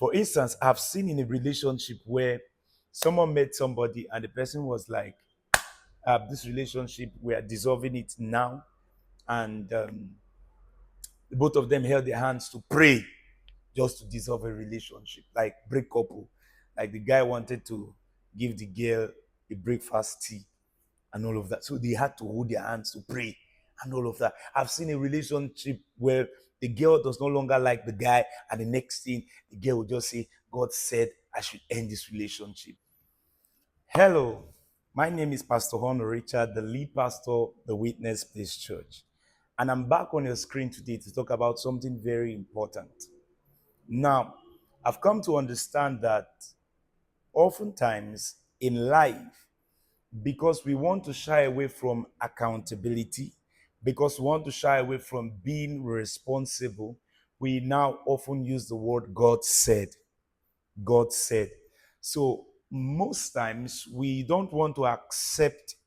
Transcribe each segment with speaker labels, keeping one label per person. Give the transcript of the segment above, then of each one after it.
Speaker 1: For instance, I've seen in a relationship where someone met somebody and the person was like, this relationship, we are dissolving it now. And both of them held their hands to pray just to dissolve a relationship, like break couple. Like the guy wanted to give the girl a breakfast tea and all of that. So they had to hold their hands to pray and all of that. I've seen a relationship where the girl does no longer like the guy, and the next thing the girl will just say, God said I should end this relationship. Hello, my name is Pastor Honor Richard, the lead pastor of the Witness Place Church. And I'm back on your screen today to talk about something very important. Now, I've come to understand that oftentimes in life, because we want to shy away from accountability, because we want to shy away from being responsible, we now often use the word God said. God said. So most times we don't want to accept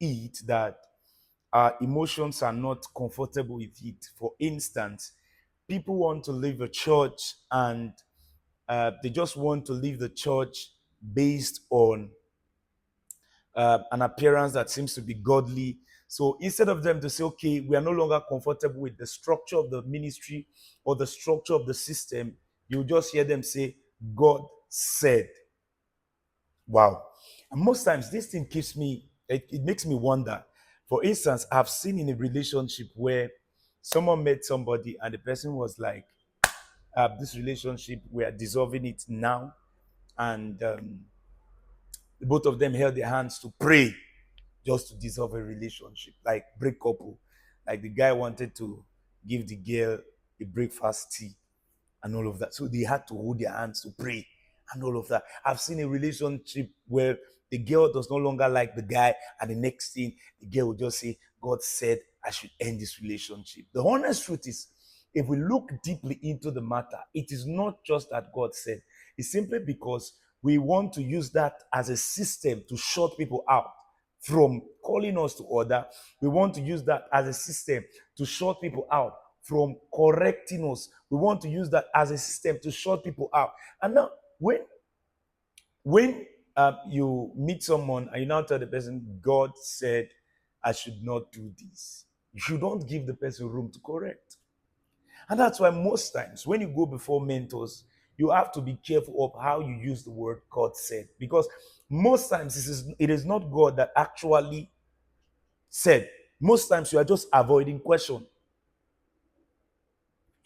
Speaker 1: it that our emotions are not comfortable with it. For instance, people want to leave a church and they just want to leave the church based on an appearance that seems to be godly. So instead of them to say, okay, we are no longer comfortable with the structure of the ministry or the structure of the system, you just hear them say, God said. Wow. And most times this thing keeps me, it makes me wonder. For instance, I've seen in a relationship where someone met somebody and the person was like, this relationship, we are dissolving it now. And both of them held their hands to pray just to dissolve a relationship, like break couple. Like the guy wanted to give the girl a breakfast tea and all of that. So they had to hold their hands to pray and all of that. I've seen a relationship where the girl does no longer like the guy, and the next thing the girl will just say, God said I should end this relationship. The honest truth is, if we look deeply into the matter, it is not just that God said, it's simply because we want to use that as a system to shut people out from calling us to order. We want to use that as a system to shut people out from correcting us. We want to use that as a system to shut people out. And now, when you meet someone and you now tell the person, God said, I should not do this, you don't give the person room to correct. And that's why most times when you go before mentors, you have to be careful of how you use the word God said. Because most times it is not God that actually said. Most times you are just avoiding question.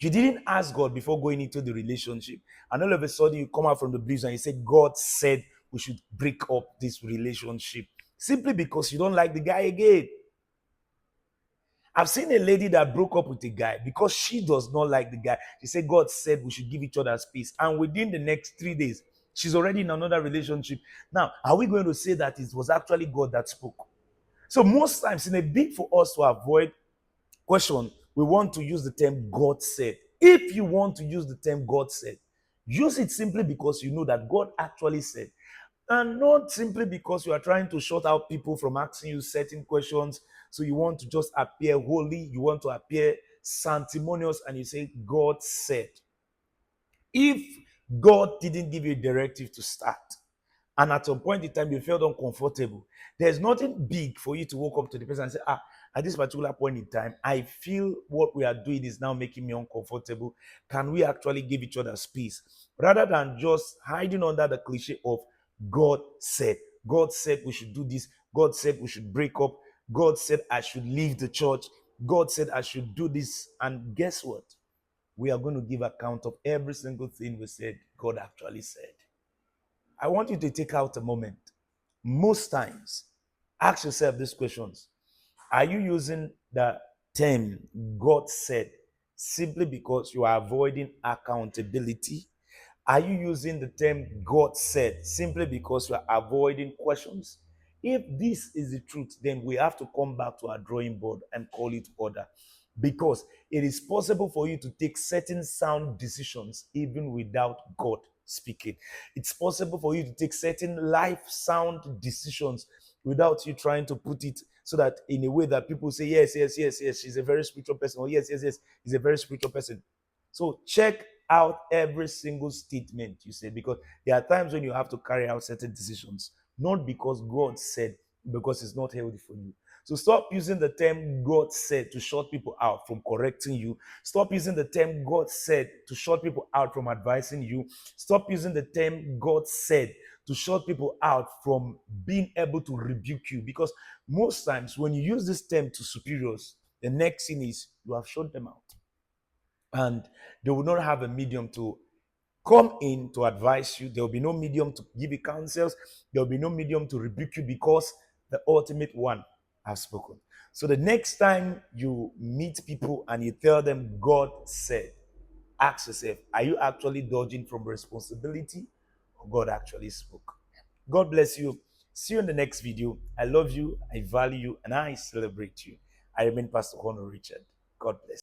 Speaker 1: You didn't ask God before going into the relationship. And all of a sudden you come out from the blues and you say, God said we should break up this relationship. Simply because you don't like the guy again. I've seen a lady that broke up with a guy because she does not like the guy. She said, God said we should give each other space. And within the next 3 days, she's already in another relationship. Now, are we going to say that it was actually God that spoke? So most times, in a bid for us to avoid question, we want to use the term God said. If you want to use the term God said, use it simply because you know that God actually said. And not simply because you are trying to shut out people from asking you certain questions. So you want to just appear holy, you want to appear sanctimonious, and you say, God said. If God didn't give you a directive to start, and at some point in time you felt uncomfortable, there's nothing big for you to walk up to the person and say, at this particular point in time, I feel what we are doing is now making me uncomfortable. Can we actually give each other space? Rather than just hiding under the cliche of God said. God said we should do this. God said we should break up. God said I should leave the church. God said I should do this. And guess what? We are going to give account of every single thing we said God actually said. I want you to take out a moment. Most times, ask yourself these questions. Are you using the term God said simply because you are avoiding accountability? Are you using the term God said simply because you are avoiding questions? If this is the truth, then we have to come back to our drawing board and call it order. Because it is possible for you to take certain sound decisions even without God speaking. It's possible for you to take certain life sound decisions without you trying to put it so that in a way that people say, yes, yes, yes, yes, she's a very spiritual person, or yes, yes, yes, he's a very spiritual person. So check out every single statement you say, because there are times when you have to carry out certain decisions, not because God said, because it's not healthy for you. So stop using the term God said to shut people out from correcting you. Stop using the term God said to shut people out from advising you. Stop using the term God said to shut people out from being able to rebuke you. Because most times when you use this term to superiors, the next thing is you have shut them out. And they will not have a medium to come in to advise you. There will be no medium to give you counsels. There will be no medium to rebuke you, because the ultimate one has spoken. So the next time you meet people and you tell them God said, ask yourself, are you actually dodging from responsibility, or God actually spoke? God bless you. See you in the next video. I love you, I value you, and I celebrate you. I remain Pastor Honor Richard. God bless.